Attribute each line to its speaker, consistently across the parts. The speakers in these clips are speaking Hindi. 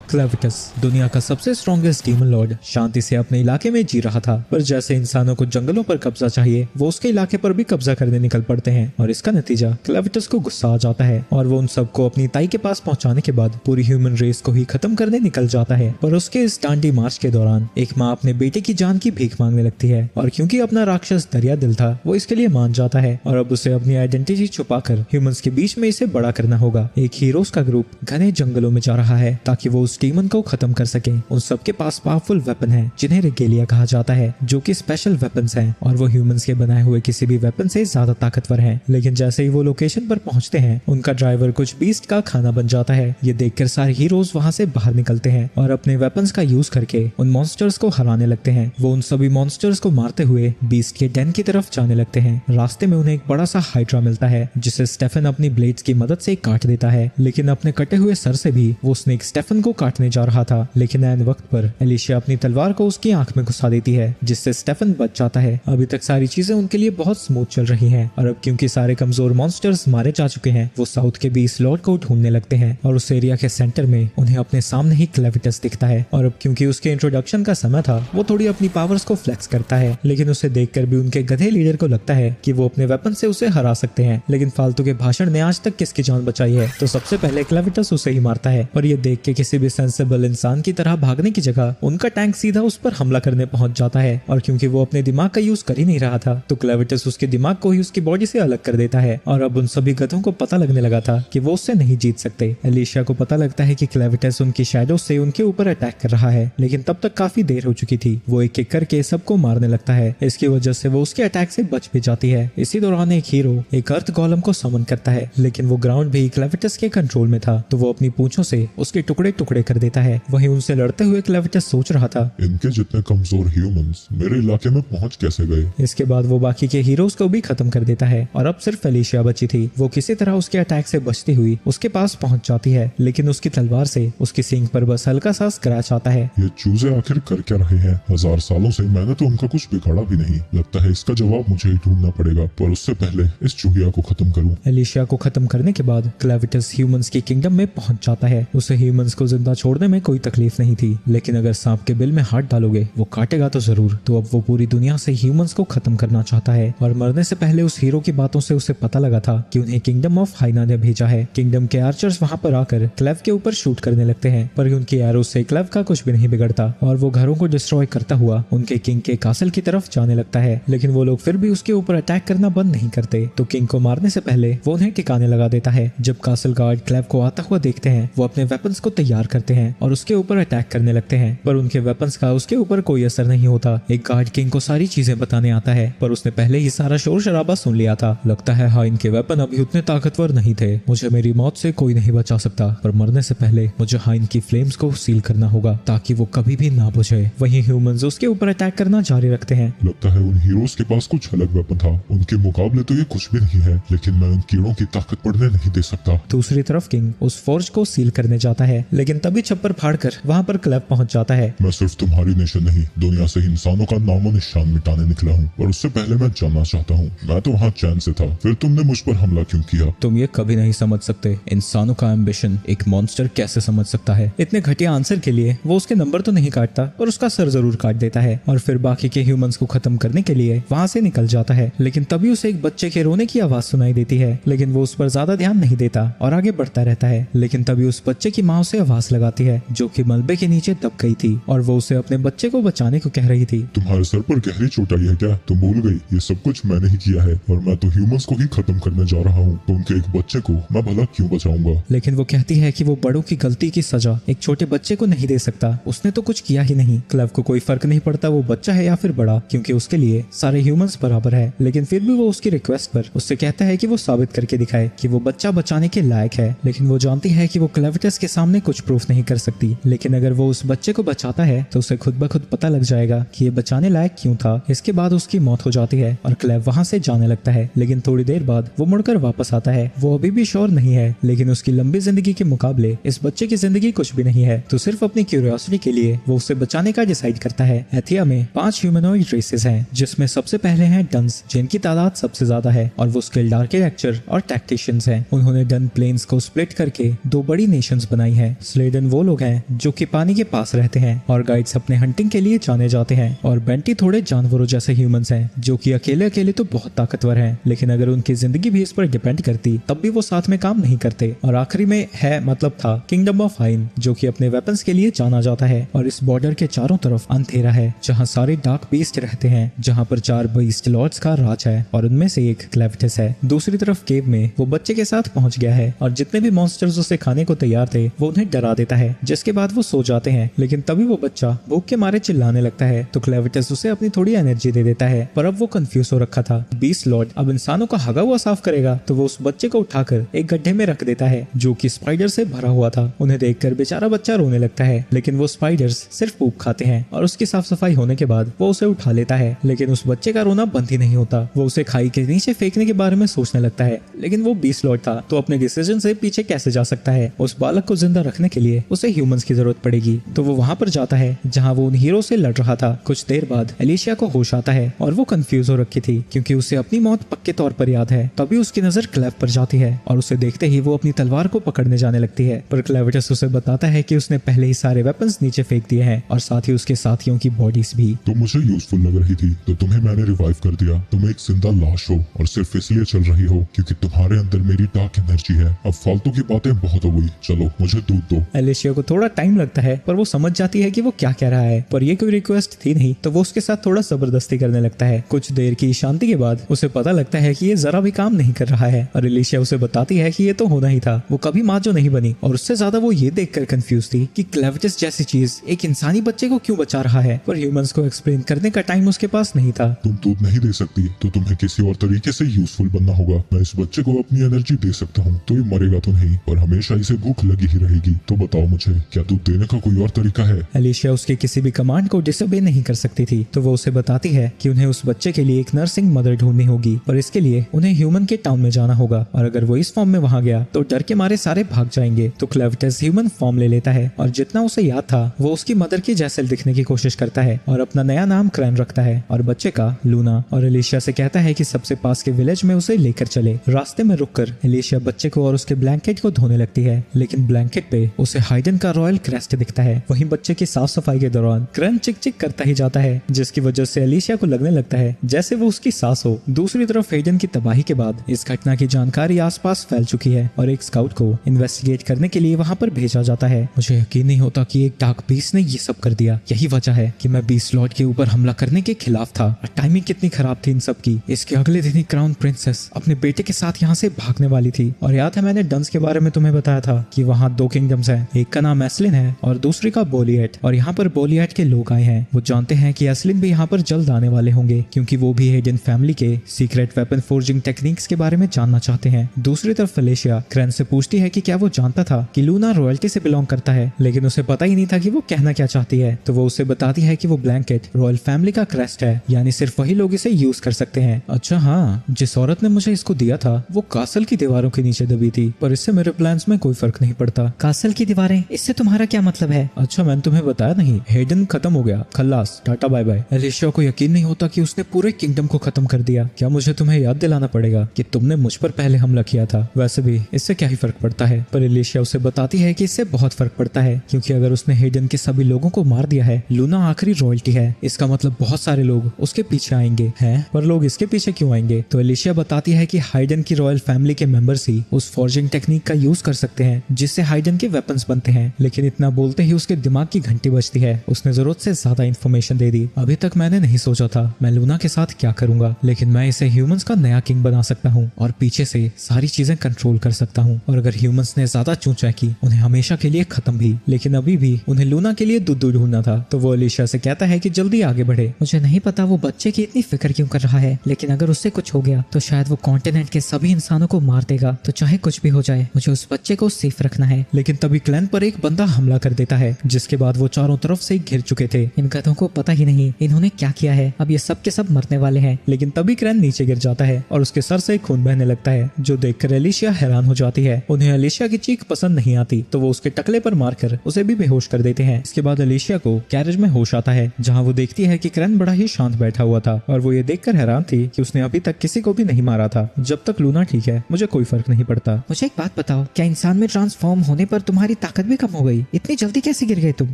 Speaker 1: क्लेविटस दुनिया का सबसे स्ट्रॉन्गेस्ट डीमन लॉर्ड शांति से अपने इलाके में जी रहा था, पर जैसे इंसानों को जंगलों पर कब्जा चाहिए वो उसके इलाके पर भी कब्जा करने निकल पड़ते हैं और इसका नतीजा क्लेविटस को गुस्सा आ जाता है और वो उन सबको अपनी ताई के पास पहुंचाने के बाद पूरी ह्यूमन रेस को ही खत्म करने निकल जाता है। पर उसके इस डांडी मार्च के दौरान एक माँ अपने बेटे की जान की भीख मांगने लगती है और क्योंकि अपना राक्षस दरिया दिल था वो इसके लिए मान जाता है और अब उसे अपनी आइडेंटिटी छुपाकर ह्यूमंस के बीच में इसे बड़ा करना होगा। एक हीरोज का ग्रुप घने जंगलों में जा रहा है ताकि वो उस डीमन को खत्म कर सके। उन सबके पास पावरफुल वेपन है जिन्हें रेगेलिया कहा जाता है, जो कि स्पेशल वेपन्स हैं और वो ह्यूमंस के बनाए हुए किसी भी वेपन से ज्यादा ताकतवर हैं। लेकिन जैसे ही वो लोकेशन पर पहुंचते हैं उनका ड्राइवर कुछ बीस्ट का खाना बन जाता है। ये देखकर सारे हीरोज वहां से बाहर निकलते हैं और अपने वेपन्स का यूज करके उन मॉन्स्टर्स को हराने लगते हैं। वो उन सभी मॉन्स्टर्स को मारते हुए बीस्ट के डेन की तरफ जाने लगते हैं। रास्ते में उन्हें एक बड़ा सा हाइड्रा मिलता है जिसे स्टेफन अपनी ब्लेड्स की मदद से काट देता है, लेकिन अपने कटे हुए सर से भी वो स्नेक स्टेफन को काटने जा रहा था। लेकिन ऐन वक्त पर एलिशिया अपनी तलवार को उसकी आंख में घुसा देती है जिससे स्टेफन बच जाता है। अभी तक सारी चीजें उनके लिए बहुत स्मूथ चल रही हैं और अब क्योंकि सारे कमजोर मॉन्स्टर्स मारे जा चुके हैं वो साउथ के बीस लॉर्ड को ढूंढने लगते हैं और उस एरिया के सेंटर में उन्हें अपने सामने ही क्लेविटस दिखता है। और अब क्योंकि उसके इंट्रोडक्शन का समय था वो थोड़ी अपनी पावर्स को फ्लेक्स करता है, लेकिन उसे देखकर भी उनके गधे लीडर को लगता है कि वो अपने वेपन से उसे हरा सकते हैं। लेकिन फालतू के भाषण ने आज तक किसकी जान बचाई है, तो सबसे पहले क्लेविटस उसे ही मारता है। और ये देख के किसी भी सेंसिबल इंसान की तरह भागने की जगह उनका टैंक सीधा उस पर हमला करने पहुंच जाता है और क्योंकि वो अपने दिमाग का यूज कर ही नहीं रहा था तो क्लेविटस उसके दिमाग को ही उसकी बॉडी से अलग कर देता है। और अब उन सभी गधों को पता लगने लगा था कि वो उससे नहीं जीत सकते। एलिशिया को पता लगता है कि क्लेविटस उनकी शैडो से उनके ऊपर अटैक कर रहा है, लेकिन तब तक काफी देर हो चुकी थी। वो एक एक करके सबको मारने लगता है। इसकी वजह से वो उसके अटैक से बच भी जाती है। इसी दौरान एक हीरो एक अर्थ गोलम को समन करता है, लेकिन वो ग्राउंड भी क्लेविटस के कंट्रोल में था तो वो अपनी पूंछों से उसके टुकड़े टुकड़े कर देता है। वहीं उनसे लड़ते हुए क्लेविटस सोच रहा था,
Speaker 2: इनके जितने कमजोर ह्यूमंस मेरे इलाके में पहुंच कैसे गए।
Speaker 1: इसके बाद वो बाकी के हीरोज को भी खत्म कर देता है और अब सिर्फ एलिशिया बची थी। वो किसी तरह उसके अटैक से बचती हुई उसके पास पहुंच जाती है, लेकिन उसकी तलवार से उसकी सींग पर बस हल्का सा स्क्रैच आता है।
Speaker 2: ये चूजे आखिर कर क्या रहे हैं? 1000 सालों से मैंने तो उनका कुछ बिगाड़ा भी नहीं। लगता है इसका जवाब मुझे ही ढूंढना पड़ेगा, पर उससे पहले इस चूहिया को खत्म करूं।
Speaker 1: एलिशिया को खत्म करने के बाद क्लेविटस ह्यूमंस की किंगडम में पहुंच जाता है। उसे ह्यूमंस को जिंदा छोड़ने में कोई तकलीफ नहीं थी, लेकिन अगर सांप के बिल में हाथ डालोगे वो काटेगा तो जरूर। तो अब वो पूरी दुनिया से ह्यूमंस को खत्म करना चाहता है और मरने से पहले उस हीरो की बातों से उसे पता लगा था कि उन्हें किंगडम ऑफ हाइना ने भेजा है। किंगडम के आर्चर्स वहां पर आकर क्लेव के ऊपर शूट करने लगते हैं, पर उनकी एरो से क्लेव का कुछ भी नहीं बिगड़ता और वो घरों को डिस्ट्रॉय करता हुआ उनके किंग के कासल की तरफ जाने लगता है। लेकिन वो लोग फिर भी उसके ऊपर अटैक करना बंद नहीं करते, तो किंग को मारने से पहले वो उन्हें ठिकाने लगा देता है। जब कासल गार्ड क्लेव को आता हुआ देखते हैं वो अपने वेपन्स को तैयार करते हैं और उसके ऊपर अटैक करने लगते हैं, पर उनके वेपन्स का उसके ऊपर कोई असर नहीं होता। एक गार्ड किंग को सारी चीजें बताने आता है, पर उसने पहले ही सारा शोर शराबा सुन लिया था। लगता है हाँ, इनके वेपन अभी उतने ताकतवर नहीं थे, मुझे मेरी मौत से कोई नहीं बचा सकता, पर मरने से पहले मुझे हाइन की फ्लेम्स को सील करना होगा ताकि वो कभी भी ना बुझे। वहीं ह्यूमंस उसके ऊपर अटैक करना जारी रखते हैं।
Speaker 2: लगता है उन हीरोज के पास कुछ अलग वेपन था, उनके मुकाबले तो ये कुछ भी नहीं है, लेकिन मैं उन कीड़ों की ताकत बढ़ने नहीं दे सकता।
Speaker 1: दूसरी तरफ किंग उस फोर्ज को सील करने जाता है, लेकिन तभी छप्पर फाड़कर वहाँ पर क्लेव पहुँच जाता है।
Speaker 2: मैं सिर्फ तुम्हारी नेशन नहीं दुनिया से इंसानों का नामो निशान मिटाने निकला हूँ, और उससे पहले मैं जानना चाहता हूँ मैं तो वहाँ चैन से था, फिर तुमने मुझ पर हमला क्यों किया?
Speaker 1: तुम ये कभी नहीं समझ सकते, इंसानों का एम्बिशन एक मॉन्स्टर कैसे समझ सकता है। इतने घटिया आंसर के लिए वो उसके नंबर तो नहीं काटता पर उसका सर जरूर काट देता है और फिर बाकी के ह्यूमंस को खत्म करने के लिए वहाँ से निकल जाता है। लेकिन तभी उसे एक बच्चे के रोने की आवाज सुनाई देती है, लेकिन वो उस पर ज्यादा ध्यान नहीं देता और आगे बढ़ता रहता है। लेकिन तभी उस बच्चे की माँ उसे आवाज लगाती है जो कि मलबे के नीचे दब गई थी और वो उसे अपने बच्चे को बचाने को कह रही थी।
Speaker 2: तुम्हारे सर पर गहरी चोट आई है क्या? तुम भूल गई ये सब कुछ मैंने ही किया है और मैं तो ह्यूमंस को ही खत्म करने जा रहा हूँ, तो उनके एक बच्चे को मैं भला क्यों बचाऊंगा?
Speaker 1: लेकिन वो कहती है कि वो बड़ों की गलती की सजा एक छोटे बच्चे को नहीं दे सकता, उसने तो कुछ किया ही नहीं। क्लेव को कोई फर्क नहीं पड़ता वो बच्चा है या फिर बड़ा, क्योंकि उसके लिए सारे ह्यूमंस बराबर है। लेकिन फिर भी वो उसकी रिक्वेस्ट पर उससे कहता है कि वो साबित करके दिखाए कि वो बच्चा बचाने के लायक है। लेकिन वो जानती है कि वो क्लेविटस के सामने कुछ प्रूफ नहीं कर सकती, लेकिन अगर वो उस बच्चे को बचाता है तो उसे खुद ब खुद पता लग जाएगा कि ये बचाने लायक क्यों था। इसके बाद उसकी मौत हो जाती है और क्लेव वहाँ से जाने लगता है, लेकिन थोड़ी देर बाद वो मुड़कर वापस आता है। वो अभी भी श्योर नहीं है, लेकिन उसकी लंबी जिंदगी के मुकाबले इस बच्चे की जिंदगी कुछ भी नहीं है, तो सिर्फ अपनी क्यूरियोसिटी के लिए वो उसे बचाने का डिसाइड करता है। एथिया में 5 ह्यूमनॉइड रेसेस हैं, जिसमें सबसे पहले हैं डन्स, जिनकी तादाद सबसे ज्यादा है और वो स्किल्ड आर्किटेक्चर और टैक्टिशियंस हैं। उन्होंने डन प्लेन्स को स्प्लिट करके 2 बड़ी नेशंस बनाई है, स्लेडर हेडन वो लोग हैं जो कि पानी के पास रहते हैं और गाइड्स अपने हंटिंग के लिए जाने जाते हैं, और बेंटी थोड़े जानवरों जैसे ह्यूमंस हैं जो कि अकेले अकेले तो बहुत ताकतवर हैं, लेकिन अगर उनकी जिंदगी भी इस पर डिपेंड करती तब भी वो साथ में काम नहीं करते। और आखिरी में है मतलब था किंगडम ऑफ हाइन, जो कि अपने वेपन्स के लिए जाना जाता है, और इस बॉर्डर के चारों तरफ अंधेरा है जहाँ सारे डार्क बीस्ट रहते हैं, जहाँ पर 4 बीस्ट लॉर्ड्स का राज है और उनमें से एक क्लेविटिस है। दूसरी तरफ केव में वो बच्चे के साथ पहुंच गया है और जितने भी मॉन्स्टर्स उसे खाने को तैयार थे वो उन्हें डरा देता है, जिसके बाद वो सो जाते हैं। लेकिन तभी वो बच्चा भूख के मारे चिल्लाने लगता है तो क्लेविटिस उसे अपनी थोड़ी एनर्जी दे देता है, पर अब वो कंफ्यूज हो रखा था। बीस्ट लॉर्ड अब इंसानों का हगा हुआ साफ करेगा तो वो उस बच्चे को उठाकर एक गड्ढे में रख देता है जो कि स्पाइडर से भरा हुआ था। उन्हें देखकर बेचारा बच्चा रोने लगता है, लेकिन वो स्पाइडर्स सिर्फ पूप खाते हैं और उसकी साफ सफाई होने के बाद वो उसे उठा लेता है। लेकिन उस बच्चे का रोना बंद ही नहीं होता। वो उसे खाई के नीचे फेंकने के बारे में सोचने लगता है, लेकिन वो बीस्ट लॉर्ड था तो अपने डिसीजन से पीछे कैसे जा सकता है। उस बालक को जिंदा रखने के लिए उसे ह्यूमंस की जरूरत पड़ेगी, तो वो वहाँ पर जाता है जहाँ वो उन हीरो से लड़ रहा था। कुछ देर बाद एलिशिया को होश आता है और वो कंफ्यूज हो रखी थी क्योंकि उसे अपनी मौत पक्के तौर पर याद है। तभी उसकी नजर क्लेव पर जाती है और उसे देखते ही वो अपनी तलवार को पकड़ने जाने लगती है, पर क्लेविटस उसे बताता है कि उसने पहले ही सारे वेपन्स नीचे फेंक दिए हैं और साथ ही उसके साथियों की बॉडीज भी।
Speaker 2: तो मुझे यूजफुल लग रही थी तो तुम्हें मैंने रिवाइव कर दिया। तुम एक जिंदा लाश हो और सिर्फ इसलिए चल रही हो क्योंकि तुम्हारे अंदर मेरी डार्क एनर्जी है। अब फालतू की बातें बहुत हो गई, चलो मुझे दूध दो।
Speaker 1: एलिशिया को थोड़ा टाइम लगता है पर वो समझ जाती है कि वो क्या कह रहा है, पर ये कोई रिक्वेस्ट थी नहीं तो वो उसके साथ थोड़ा जबरदस्ती करने लगता है। कुछ देर की शांति के बाद उसे पता लगता है कि ये जरा भी काम नहीं कर रहा है और एलिशिया उसे बताती है कि ये तो होना ही था, वो कभी माँ जो नहीं बनी। और उससे ज्यादा वो ये देखकर कंफ्यूज थी कि क्लेविटिस जैसी चीज एक इंसानी बच्चे को क्यों बचा रहा है, पर ह्यूमंस को एक्सप्लेन करने का टाइम उसके पास नहीं था।
Speaker 2: तुम दूध नहीं दे सकती तो तुम्हें किसी और तरीके से यूजफुल बनना होगा। मैं इस बच्चे को अपनी एनर्जी दे सकता हूँ तो ये मरेगा तो नहीं और हमेशा इसे भूख लगी ही रहेगी। तो बताओ मुझे, क्या दूध देने का कोई और तरीका है?
Speaker 1: एलिशिया उसके किसी भी कमांड को डिसोबे नहीं कर सकती थी, तो वो उसे बताती है कि उन्हें उस बच्चे के लिए एक नर्सिंग मदर ढूंढनी होगी, पर इसके लिए उन्हें ह्यूमन के टाउन में जाना होगा और अगर वो इस फॉर्म में वहां गया तो डर के मारे सारे भाग जाएंगे। तो क्लेविटस ह्यूमन फॉर्म ले लेता है और जितना उसे याद था वो उसकी मदर के जैसे दिखने की कोशिश करता है और अपना नया नाम क्रैन रखता है और बच्चे का लूना, और एलिशिया से कहता है कि सबसे पास के विलेज में उसे लेकर चले। रास्ते में रुककर एलिशिया बच्चे को और उसके ब्लैंकेट को धोने लगती है, लेकिन ब्लैंकेट पे उसे हाइडन का रॉयल क्रेस्ट दिखता है। वहीं बच्चे की साफ सफाई के दौरान क्रैन चिक चिक करता ही जाता है, जिसकी वजह से एलिशिया को लगने लगता है जैसे वो उसकी सास हो। दूसरी तरफ हेडन की तबाही के बाद इस घटना की जानकारी आसपास फैल चुकी है और एक स्काउट को इन्वेस्टिगेट करने के लिए वहां पर भेजा जाता है। मुझे यकीन नहीं होता कि एक डार्क बीस्ट ने ये सब कर दिया, यही वजह है कि मैं बीस्ट लॉर्ड के ऊपर हमला करने के खिलाफ था। टाइमिंग कितनी खराब थी इन सब की। इसके अगले दिन ही क्राउन प्रिंसेस अपने बेटे के साथ यहाँ से भागने वाली थी और याद है मैंने डंस के बारे में तुम्हें बताया था कि वहाँ 2 किंगडम्स हैं, एक का नाम एस्लिन है और दूसरी का बोलियट, और यहाँ पर बोलियट के लोग आए हैं। वो जानते हैं कि एस्लिन भी यहाँ पर जल्द आने वाले होंगे क्योंकि वो भी हेडन फैमिली के सीक्रेट वेपन फोर्जिंग टेक्निक्स के बारे में जानना चाहते हैं। दूसरी तरफ एलिशिया क्रैन से पूछती है कि क्या वो जानता था कि लूना रॉयल्टी से बिलोंग करता है, लेकिन उसे पता ही नहीं था कि वो कहना क्या चाहती है। तो वो उसे बताती है कि वो ब्लैंकेट रॉयल फैमिली का क्रेस्ट है, यानी सिर्फ वही लोग इसे यूज कर सकते हैं। अच्छा हाँ, जिस औरत ने मुझे इसको दिया था वो कासल की दीवारों के नीचे दबी थी, पर इससे मेरे प्लान्स में कोई फर्क नहीं पड़ता।
Speaker 3: कासल की दीवारें, इससे तुम्हारा क्या मतलब है?
Speaker 1: अच्छा मैंने तुम्हें बताया नहीं, हेडन खत्म हो गया, खल्लास, टाटा बाय बाय। एलिशिया को यकीन नहीं होता कि उसने पूरे किंगडम को खत्म कर दिया। क्या मुझे तुम्हें याद दिलाना पड़ेगा कि तुमने मुझ पर पहले हमला किया था? वैसे भी इससे क्या ही फर्क पड़ता है, पर एलिशिया उसे बताती है कि इससे बहुत फर्क पड़ता है क्योंकि अगर उसने हेडन के सभी लोगों को मार दिया है, लूना आखिरी रॉयल्टी है, इसका मतलब बहुत सारे लोग उसके पीछे आएंगे हैं। पर लोग इसके पीछे क्यों आएंगे? तो एलिशिया बताती है कि हाइडन की रॉयल फैमिली के मेंबर्स ही उस फॉर्जिंग टेक्निक का यूज कर सकते हैं जिससे हाइडन के वेपन्स बनते हैं। लेकिन इतना बोलते ही उसके दिमाग की घंटी बजती है, उसने जरूरत से ज्यादा इन्फॉर्मेशन दे दी। अभी तक मैंने नहीं सोचा था मैं लूना के साथ क्या करूंगा, लेकिन मैं इसे ह्यूमंस का नया किंग बना सकता हूँ और पीछे से सारी चीजें कंट्रोल कर सकता हूँ। और अगर ह्यूमंस ने ज्यादा चूचा की उन्हें हमेशा के लिए खत्म भी, लेकिन अभी भी उन्हें लूना के लिए दूध ढूंढना था। तो वो एलिशिया से कहता है कि जल्दी आगे बढ़े।
Speaker 3: मुझे नहीं पता वो बच्चे की इतनी फिक्र क्यों कर रहा है, लेकिन अगर उससे कुछ हो गया तो शायद वो कॉन्टिनेंट के सभी इंसानों को मार देगा। तो चाहे कुछ भी हो जाए मुझे उस बच्चे को सेफ रखना है।
Speaker 1: लेकिन तभी क्लैन पर एक बंदा हमला कर देता है, जिसके बाद वो चारों तरफ से घिर चुके थे।
Speaker 3: इन गधों को पता ही नहीं इन्होंने क्या किया है, अब ये सब के सब मरने वाले हैं।
Speaker 1: लेकिन तभी क्रैन नीचे गिर जाता है और उसके सर से खून बहने लगता है, जो देखकर एलिशिया हैरान हो जाती है। उन्हें एलिशिया की चीख पसंद नहीं आती तो वो उसके टकले पर मारकर उसे भी बेहोश कर देते हैं। इसके बाद एलिशिया को कैरेज में होश आता है, जहाँ वो देखती है कि क्रैन बड़ा ही शांत बैठा हुआ था और वो ये देखकर हैरान थी कि उसने अभी तक किसी को भी नहीं मारा था। जब तक लूना ठीक है मुझे कोई फर्क नहीं पड़ता।
Speaker 3: मुझे एक बात बताओ, क्या इंसान में ट्रांसफॉर्म होने पर तुम्हारी ताकत भी कम हो गई। इतनी जल्दी कैसे गिर गए तुम?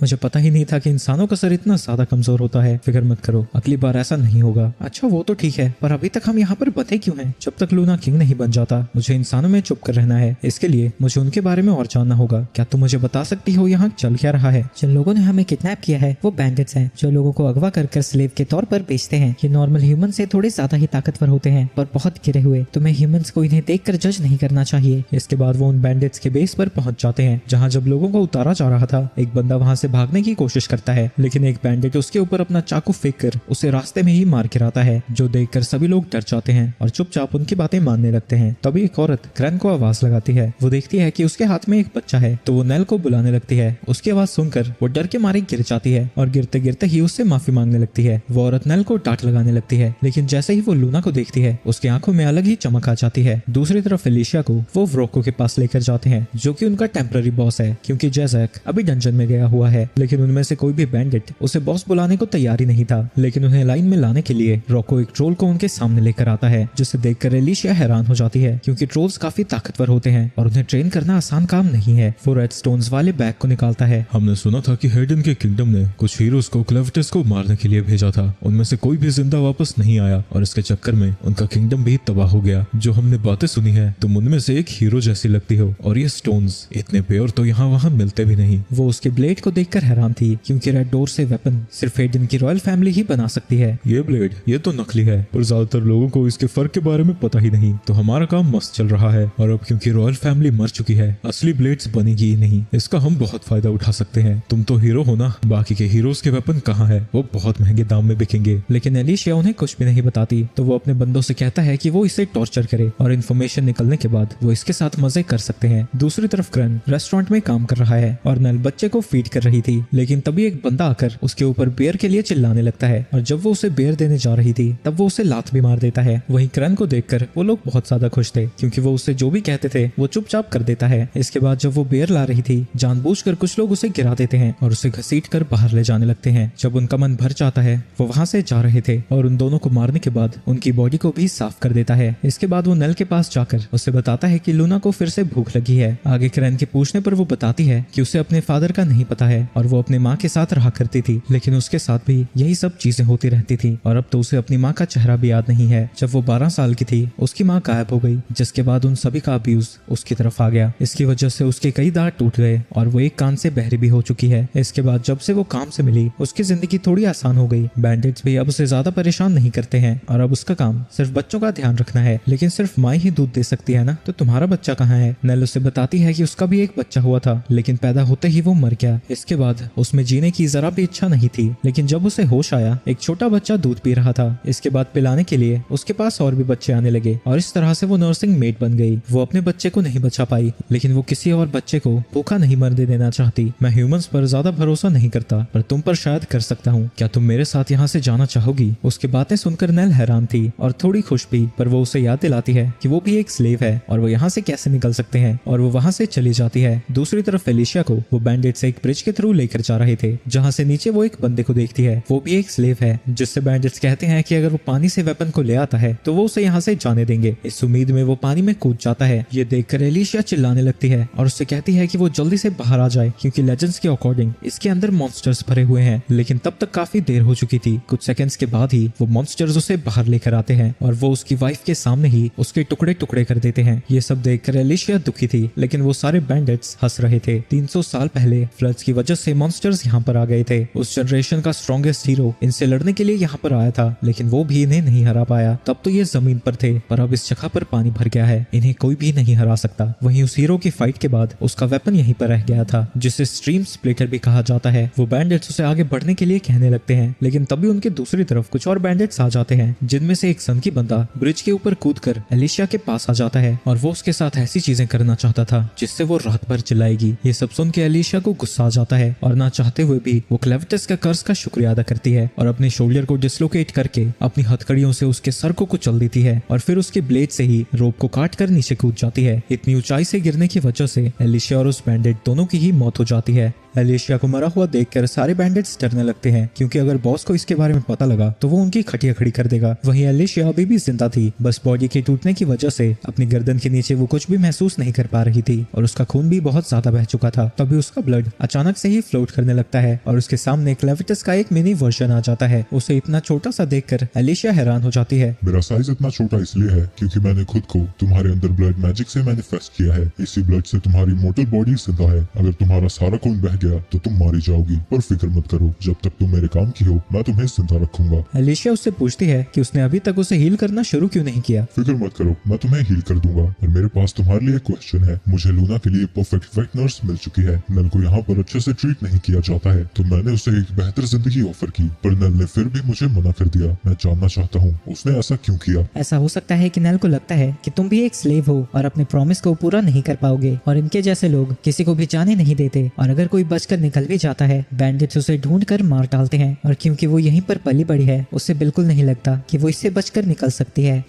Speaker 1: मुझे पता ही नहीं था कि इंसानों का सर इतना ज्यादा कमजोर होता है। फिक्र मत करो, अगली बार ऐसा नहीं होगा।
Speaker 3: अच्छा वो तो ठीक है, पर अभी तक हम यहाँ पर बंधे क्यों हैं?
Speaker 1: जब तक लूना किंग नहीं बन जाता मुझे इंसानों में छुप कर रहना है। इसके लिए मुझे उनके बारे में और जानना होगा। क्या तुम मुझे बता सकती हो यहाँ चल क्या रहा है?
Speaker 3: जिन लोगों ने हमें किडनैप किया है वो बैंडिट्स हैं, जो लोगों को अगवा कर स्लेव के तौर पर बेचते हैं। ये नॉर्मल ह्यूमन से थोड़े ज्यादा ही ताकतवर होते हैं पर बहुत गिरे हुए। तुम्हें ह्यूमंस को इन्हें देखकर जज नहीं करना चाहिए।
Speaker 1: इसके बाद वो उन बैंडिट्स के बेस पर पहुंच जाते हैं जहां जब लोगों को उतारा जा रहा था। एक बंदा वहां से भागने की कोशिश करता है लेकिन एक बैंडिट उसके ऊपर अपना चाकू फेंक कर उसे रास्ते में ही मार गिराता है, जो देखकर सभी लोग डर जाते हैं और चुपचाप उनकी बातें मानने लगते हैं। तभी एक औरत क्रैन को आवाज लगाती है। वो देखती है कि उसके हाथ में एक बच्चा है तो वो नेल को बुलाने लगती है। उसकी आवाज सुनकर वो डर के मारे गिर जाती है और गिरते गिरते ही उससे माफी मांगने लगती है। वो औरत नेल को डांट लगाने लगती है लेकिन जैसे ही वो लूना को देखती है उसकी आंखों में अलग ही चमक आ जाती है। दूसरी तरफ फेलिशिया को वो व्रोको के पास लेकर जाते हैं जो कि उनका टेम्पररी बॉस है, क्योंकि जैजक अभी डंजन में गया हुआ है। लेकिन उनमें से कोई भी बैंडिट उसे बॉस बुलाने को तैयार ही नहीं था। लेकिन उन्हें लाइन में लाने के लिए रोको एक ट्रोल को उनके सामने लेकर आता है, जिसे देखकर एलिशिया हैरान हो जाती है क्योंकि ट्रोल्स काफी ताकतवर होते हैं और उन्हें ट्रेन करना आसान काम नहीं है। वो रेड स्टोन्स वाले बैग को निकालता है।
Speaker 2: हमने सुना था कि हेडन के किंगडम ने कुछ हीरोज को क्लेविटिस को मारने के लिए भेजा था। उनमें से कोई भी जिंदा वापस नहीं आया और इसके चक्कर में उनका किंगडम भी तबाह हो गया। जो हमने बातें सुनी है तुम उनमें से एक हीरो जैसी लगती हो और ये स्टोन्स इतने प्योर तो यहाँ वहाँ मिलते भी नहीं।
Speaker 1: वो उसके ब्लेड को देखकर हैरान थी क्योंकि रेड डोर से वेपन सिर्फ हेडन की रॉयल फैमिली ही बना सकती है।
Speaker 2: ये ब्लेड ये तो नकली है पर ज्यादातर लोगों को इसके फर्क के बारे में पता ही नहीं, तो हमारा काम मस्त चल रहा है। और अब क्योंकि रॉयल फैमिली मर चुकी है असली ब्लेड्स बनेगी ही नहीं। इसका हम बहुत फायदा उठा सकते हैं। तुम तो हीरो हो ना, बाकी के हीरोज के वेपन कहाँ है? वो बहुत महंगे दाम में बिकेंगे।
Speaker 1: लेकिन एलिशिया उन्हें कुछ भी नहीं बताती तो वो अपने बंदों से कहता है कि वो इसे टॉर्चर करे और इन्फॉर्मेशन निकलने के बाद वो इसके साथ मजे कर सकते हैं। दूसरी तरफ क्रन रेस्टोरेंट में काम कर रहा है और नल बच्चे को फीड कर रही थी। लेकिन तभी एक बंदा आकर उसके ऊपर बियर के लिए चिल्लाने लगता है और जब वो उसे बियर देने जा रही थी तब वो उसे लात भी मार देता है। वहीं क्रन को देखकर वो लोग बहुत ज्यादा खुश थे क्योंकि वो उसे जो भी कहते थे वो चुपचाप कर देता है। इसके बाद जब वो बियर ला रही थी जानबूझकर कुछ लोग उसे गिरा देते हैं और उसे घसीट कर बाहर ले जाने लगते हैं। जब उनका मन भर जाता है वो वहां से जा रहे थे और उन दोनों को मारने के बाद उनकी बॉडी को भी साफ कर देता है। इसके बाद वो नल के पास जाकर उसे बताता है कि लूना को फिर से भूख लगी है। आगे क्रैन के पूछने पर वो बताती है कि उसे अपने फादर का नहीं पता है और वो अपने माँ के साथ रहा करती थी, लेकिन उसके साथ भी यही सब चीजें होती रहती थी और अब तो उसे अपनी माँ का चेहरा भी याद नहीं है। जब वो 12 साल की थी उसकी माँ गायब हो गई, जिसके बाद उन सभी का अब्यूज उसकी तरफ आ गया। इसकी वजह से उसके कई दांत टूट गए और वो एक कान से बहरी भी हो चुकी है। इसके बाद जब से वो काम से मिली उसकी जिंदगी थोड़ी आसान हो गई। बैंडिट्स भी अब उसे ज्यादा परेशान नहीं करते हैं और अब उसका काम सिर्फ बच्चों का ध्यान रखना है। लेकिन सिर्फ माँ ही दूध दे सकती है ना, तो तुम्हारा बच्चा कहाँ है? नेल उसे बताती है कि उसका भी एक बच्चा हुआ था लेकिन पैदा होते ही वो मर गया। इसके बाद उसमें जीने की जरा भी इच्छा नहीं थी, लेकिन जब उसे होश आया एक छोटा बच्चा दूध पी रहा था। इसके बाद पिलाने के लिए उसके पास और भी बच्चे आने लगे और इस तरह से वो नर्सिंग मेड बन गई। वो अपने बच्चे को नहीं बचा पाई लेकिन वो किसी और बच्चे को भूखा नहीं मरने देना चाहती। मैं ह्यूमंस पर ज्यादा भरोसा नहीं करता पर तुम पर शायद कर सकता हूँ। क्या तुम मेरे साथ यहाँ से जाना चाहोगी? उसकी बातें सुनकर नेल हैरान थी और थोड़ी खुश भी, पर वो उसे याद दिलाती है कि वो भी एक स्लेव है और वो यहाँ से कैसे निकल सकते हैं और वो वहाँ से चली जाती है। दूसरी तरफ फेलिशिया को वो बैंडिट से एक ब्रिज के थ्रू लेकर जा रहे थे जहाँ से नीचे वो एक बंदे को देखती है। वो भी एक स्लेव है, जिससे बैंडिट्स कहते हैं कि अगर वो पानी से वेपन को ले आता है तो वो उसे यहाँ से जाने देंगे। इस उम्मीद में वो पानी में कूद जाता है। ये देखकर एलिशिया चिल्लाने लगती है और उससे कहती है कि वो जल्दी से बाहर आ जाए क्योंकि लेजेंड्स के अकॉर्डिंग इसके अंदर मॉन्स्टर्स भरे हुए हैं। लेकिन तब तक काफी देर हो चुकी थी। कुछ सेकंड्स के बाद ही वो मॉन्स्टर्स उसे बाहर लेकर आते हैं और वो उसकी वाइफ के सामने ही उसके टुकड़े टुकड़े कर देते हैं। ये सब देखकर एलिशिया दुखी थी लेकिन वो सारे बैंडिट्स हंस रहे थे। 300 साल पहले फ्लड्स की वजह से मॉन्स्टर्स यहाँ पर आ गए थे। उस जनरेशन का स्ट्रॉन्गेस्ट हीरो इनसे लड़ने के लिए यहाँ पर आया था लेकिन वो भी इन्हें नहीं हरा पाया। तब तो ये जमीन पर थे पर अब इस जगह पर पानी भर गया है, इन्हें कोई भी नहीं हरा सकता। वहीं उस हीरो की फाइट के बाद उसका वेपन यहीं पर रह गया था जिसे स्ट्रीम स्प्लिटर भी कहा जाता है। वो बैंडिट्स उसे आगे बढ़ने के लिए कहने लगते हैं लेकिन तभी उनके दूसरी तरफ कुछ और बैंडिट्स आ जाते हैं जिनमें से एक सनकी बंदा ब्रिज के ऊपर कूदकर एलिशिया के पास आ जाता है और वो उसके साथ ऐसी चीजें करना चाहता था जिससे वो रात भर चिल्लाएगी। ये सब सुन के एलिशिया को गुस्सा आ जाता है और ना चाहते हुए भी वो क्लेविटिस का कर्ज का शुक्रिया अदा करती है और अपने शोल्डर को डिसलोकेट करके अपनी हथकड़ियों से उसके सर को कुचल देती है और फिर उसके ब्लेड से ही रोप को काट कर नीचे कूद जाती है। इतनी ऊंचाई से गिरने की वजह से एलिशिया और उस बैंडिट दोनों की ही मौत हो जाती है। एलिशिया को मरा हुआ देखकर सारे बैंडिट्स डरने लगते हैं, क्योंकि अगर बॉस को इसके बारे में पता लगा तो वो उनकी खटिया खड़ी कर देगा। वहीं एलिशिया अभी भी जिंदा थी, बस बॉडी के टूटने की वजह से अपनी गर्दन के नीचे वो कुछ भी महसूस नहीं कर पा रही थी और उसका खून भी बहुत ज्यादा बह चुका था। तभी उसका ब्लड अचानक से ही फ्लोट करने लगता है और उसके सामने क्लेविटस का एक मिनी वर्जन आ जाता है। उसे इतना छोटा सा देखकर एलिशिया हैरान हो जाती है।
Speaker 4: मेरा साइज इतना छोटा इसलिए है क्योंकि मैंने खुद को तुम्हारे अंदर ब्लड मैजिक से मैनिफेस्ट किया है। इसी ब्लड से तुम्हारी मोर्टल बॉडी जिंदा है। अगर तुम्हारा सारा खून बह गया तो तुम मारी जाओगी, पर फिक्र मत करो, जब तक तुम मेरे काम की हो मैं तुम्हें जिंदा रखूंगा।
Speaker 1: एलिशिया उससे पूछती है कि उसने अभी तक उसे हील करना शुरू क्यों नहीं किया।
Speaker 4: फिक्र मत करो, मैं तुम्हें हील कर दूंगा। पर मेरे पास तुम्हारे लिए एक क्वेश्चन है। मुझे लूना के लिए परफेक्ट वेट नर्स मिल चुकी है। नल को यहाँ पर अच्छे से ट्रीट नहीं किया जाता है, तो मैंने उसे एक बेहतर जिंदगी ऑफर की, पर नल ने फिर भी मुझे मना कर दिया। मैं जानना चाहता हूँ उसने ऐसा क्यों किया।
Speaker 3: ऐसा हो सकता है कि नल को लगता है कि तुम भी एक स्लेव हो और अपने प्रॉमिस को पूरा नहीं कर पाओगे, और इनके जैसे लोग किसी को भी जाने नहीं देते, और अगर कोई बचकर निकल भी जाता है बैंडिट्स उसे ढूंढ कर मार डालते हैं, और क्योंकि वो यहीं पर पली बड़ी है उसे बिल्कुल नहीं लगता कि वो इससे बचकर निकल सकती है।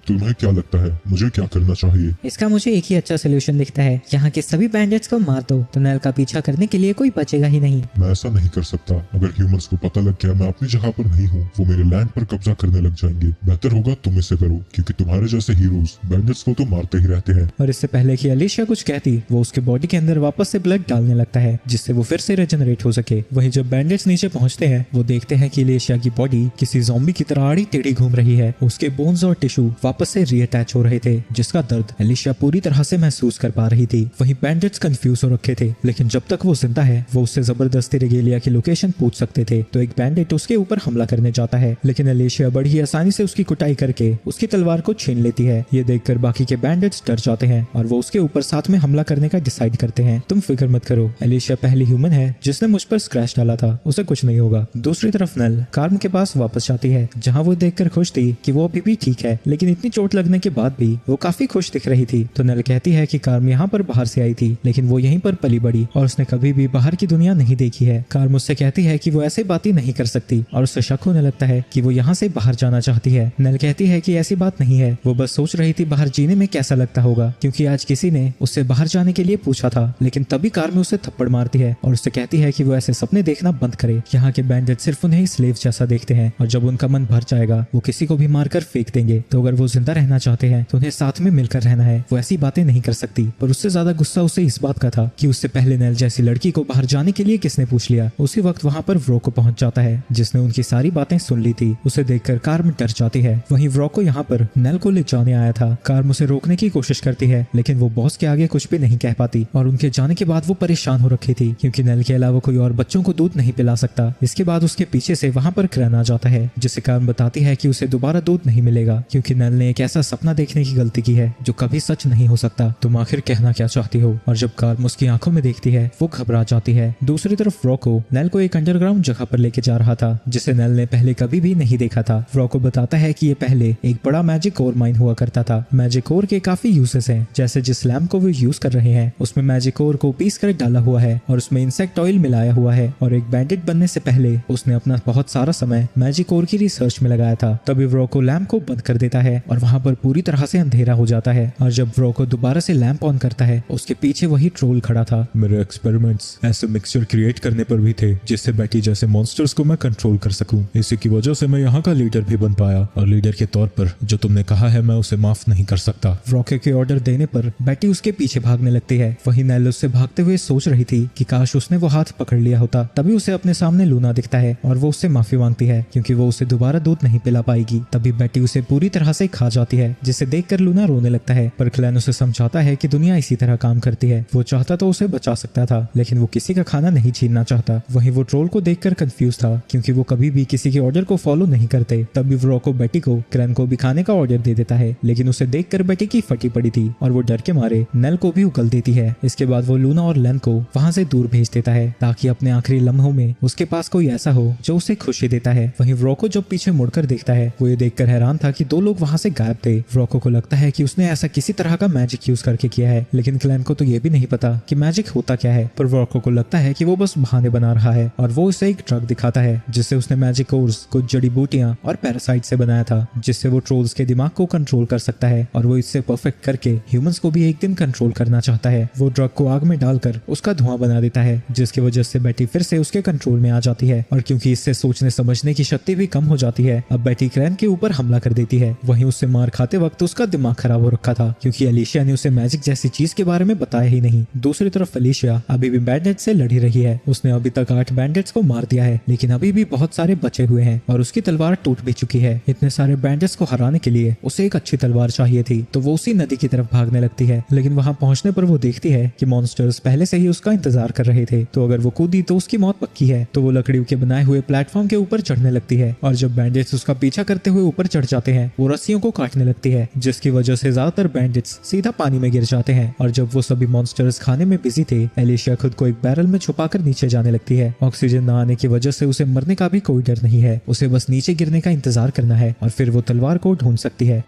Speaker 4: तुम्हें क्या लगता है मुझे क्या करना चाहिए।
Speaker 3: इसका मुझे एक ही अच्छा सोल्यूशन दिखता है, यहाँ के सभी बैंडिट्स को मार दो तो नल का पीछा करने के लिए कोई बचेगा ही नहीं।
Speaker 4: मैं ऐसा नहीं कर सकता। अगर ह्यूमंस को पता लग गया मैं अपनी जगह पर नहीं हूँ, वो मेरे लैंड पर कब्जा करने लग जाएंगे। बेहतर होगा तुम इसे करो, क्योंकि तुम्हारे जैसे हीरोज बैंडिट्स को तो मारते ही रहते हैं।
Speaker 1: और इससे पहले कि एलिशिया कुछ कहती, वो उसके बॉडी के अंदर वापस से ब्लड डालने लगता है जिससे वो फिर से रिजनरेट हो सके। वहीं जब बैंडिट्स नीचे पहुंचते हैं वो देखते हैं कि एलिशिया की बॉडी किसी ज़ॉम्बी की तरह आड़ी टेढ़ी घूम रही है। उसके बोन्स और टिश्यू वापस से रीअटैच हो रहे थे, जिसका दर्द एलिशिया पूरी तरह से महसूस कर पा रही थी। वहीं बैंडिट्स कंफ्यूज हो रखे थे, लेकिन जब तक वो जिंदा है वो उससे जबरदस्ती रेगेलिया की लोकेशन पूछ सकते थे। तो एक बैंडिट उसके ऊपर हमला करने जाता है, लेकिन एलिशिया बड़ी ही आसानी से उसकी कुटाई करके उसकी तलवार को छीन लेती है। ये देखकर बाकी के बैंडिट्स डर जाते हैं और वो उसके ऊपर साथ में हमला करने का डिसाइड करते हैं। तुम फिक्र मत करो, एलिशिया पहली ह्यूमन है जिसने मुझ पर स्क्रैच डाला था, उसे कुछ नहीं होगा। दूसरी तरफ नल कार्म के पास वापस जाती है, जहाँ वो देखकर खुश थी कि वो अभी भी ठीक है, लेकिन इतनी चोट लगने के बाद भी वो काफी खुश दिख रही थी। तो नल कहती है कि कार्म यहाँ पर बाहर से आई थी, लेकिन वो यहीं पर पली बड़ी और उसने कभी भी बाहर की दुनिया नहीं देखी है। कार्म उससे कहती है कि वो ऐसी बातें नहीं कर सकती और उससे शक होने लगता है कि वो यहाँ से बाहर जाना चाहती है। नल कहती है कि ऐसी बात नहीं है, वो बस सोच रही थी बाहर जीने में कैसा लगता होगा, क्योंकि आज किसी ने उससे बाहर जाने के लिए पूछा था। लेकिन तभी कार्म उसे थप्पड़ मारती है और उससे कहती है कि वो ऐसे सपने देखना बंद करे। यहाँ के बैंडिट सिर्फ उन्हें स्लेव जैसा देखते हैं और जब उनका मन भर जाएगा वो किसी को भी मारकर फेंक देंगे। तो अगर वो जिंदा रहना चाहते हैं तो उन्हें साथ में मिलकर रहना है। वो ऐसी बातें नहीं कर सकती। पर उससे ज्यादा गुस्सा उसे इस बात का था कि उससे पहले नल जैसी लड़की को बाहर जाने के लिए किसने पूछ लिया। उसी वक्त वहाँ पर व्रोको पहुंच जाता है, जिसने उनकी सारी बातें सुन ली थी। उसे देखकर कार्म डर जाती है। वहीं व्रोको यहाँ पर नल को ले जाने आया था। कार्म उसे रोकने की कोशिश करती है, लेकिन वो बॉस के आगे कुछ भी नहीं कह पाती और उनके जाने के बाद वो परेशान हो रखी थी, क्योंकि नल के अलावा कोई और बच्चों को दूध नहीं पिला सकता। इसके बाद उसके पीछे से वहाँ पर क्रैन आ जाता है, जिससे कार्म बताती है कि उसे दोबारा दूध नहीं मिलेगा, क्योंकि नल ने एक ऐसा सपना देखने की गलती की है जो कभी सच नहीं हो सकता। तुम आखिर कहना क्या चाहती हो। और जब कार्म उसकी आंखों में देखती है वो घबरा जाती है। दूसरी तरफ व्रोको नल को एक अंडरग्राउंड जगह पर लेके जा रहा था, जिसे नल ने पहले कभी भी नहीं देखा था। व्रोको बताता है कि ये पहले एक बड़ा मैजिक ओर माइन हुआ करता था। मैजिक ओर के काफी यूजेस हैं, जैसे जिस लैम्प को वो यूज कर रहे हैं उसमें मैजिक ओर को पीस कर डाला हुआ है और उसमें इंसेक्ट ऑयल मिलाया हुआ है। और एक बैंडिट बनने से पहले उसने अपना बहुत सारा समय मैजिक ओर की रिसर्च में लगाया था। तभी व्रोको लैम्प को बंद कर देता है और वहाँ पर पूरी तरह से अंधेरा हो जाता है। और जब व्रोको दोबारा से लैंप ऑन करता है उसके पीछे वही ट्रोल खड़ा था।
Speaker 2: मेरे एक्सपेरिमेंट्स ऐसे मिक्सचर क्रिएट करने पर भी थे जिससे बैटी जैसे मॉन्स्टर्स को मैं कंट्रोल कर सकूं। इसी की वजह से मैं यहाँ का लीडर भी बन पाया, और लीडर के तौर पर जो तुमने कहा है मैं उसे माफ नहीं कर सकता।
Speaker 1: व्रोको के ऑर्डर देने पर बैटी उसके पीछे भागने लगती है। वहीं नल उससे भागते हुए सोच रही थी कि काश उसने वो हाथ पकड़ लिया होता। तभी उसे अपने सामने लूना दिखता है और वो उससे माफी मांगती है, क्योंकि वो उसे दोबारा दूध नहीं पिला पाएगी। तभी बैटी उसे पूरी तरह से खा जाती है, जिसे देखकर लूना रोने लगता है। पर क्लैन उसे समझाता है कि दुनिया इसी तरह काम करती है। वो चाहता तो उसे बचा सकता था, लेकिन वो किसी का खाना नहीं छीनना चाहता। वहीं वो ट्रोल को देखकर कंफ्यूज था, क्योंकि वो कभी भी किसी के ऑर्डर को फॉलो नहीं करते। तभी व्रोको बैटी को क्लैन को भी खाने का ऑर्डर दे देता है, लेकिन उसे देखकर बैटी की फटी पड़ी थी और वो डर के मारे नल को भी उगल देती है। इसके बाद वो लूना और लैन को वहाँ से दूर भेज देता है, ताकि अपने आखिरी लम्हों में उसके पास कोई ऐसा हो जो उसे खुशी देता है। वहीं व्रोको जब पीछे मुड़कर देखता है वो ये देखकर हैरान था कि दो लोग वहाँ से गायब थे। व्रोको को लगता है कि उसने ऐसा किसी तरह का मैजिक यूज करके किया है, लेकिन क्लैन को तो ये भी नहीं पता कि मैजिक होता क्या है। पर व्रोको को लगता है कि वो बस बहाने बना रहा है और वो उसे एक ड्रग दिखाता है जिससे उसने मैजिक ओर्स कुछ जड़ी बूटियां और पैरासाइट से बनाया था, जिससे वो ट्रोल्स के दिमाग को कंट्रोल कर सकता है और वो इससे परफेक्ट करके ह्यूमंस को भी एक दिन कंट्रोल करना चाहता है। वो ड्रग को आग में डालकर उसका धुआं बना देता देता है, जिसकी वजह से बेटी फिर से उसके कंट्रोल में आ जाती है और क्योंकि इससे सोचने समझने की शक्ति भी कम हो जाती है, अब बेटी क्रैन के ऊपर हमला कर देती है। वहीं उससे मार खाते वक्त उसका दिमाग खराब हो रखा था क्योंकि एलिशिया ने उसे मैजिक जैसी चीज के बारे में बताया ही नहीं। दूसरी तरफ एलिशिया अभी भी बैंडिट से लड़ी रही है। उसने अभी तक 8 बैंडिट्स को मार दिया है, लेकिन अभी भी बहुत सारे बचे हुए हैं और उसकी तलवार टूट भी चुकी है। इतने सारे बैंडिट्स को हराने के लिए उसे एक अच्छी तलवार चाहिए थी, तो वो उसी नदी की तरफ भागने लगती है। लेकिन वहां पहुंचने पर वो देखती है कि मॉन्स्टर्स पहले से ही उसका इंतजार कर रहे थे, तो अगर वो कूदी तो उसकी मौत पक्की है। तो वो लकड़ियों के बनाए हुए प्लेटफॉर्म के ऊपर चढ़ने लगती है और जब बैंडिट्स उसका पीछा करते हुए ऊपर चढ़ जाते हैं, वो रस्सियों को काटने लगती है, जिसकी वजह से ज्यादातर बैंडिट्स सीधा पानी में गिर जाते हैं। और जब वो सभी मॉन्स्टर्स खाने में बिजी थे, एलिशिया खुद को एक बैरल में छुपाकर नीचे जाने लगती है। ऑक्सीजन न आने की वजह से उसे मरने का भी कोई डर नहीं है, उसे बस नीचे गिरने का इंतजार करना है और फिर वो तलवार को ढूंढ सकती है।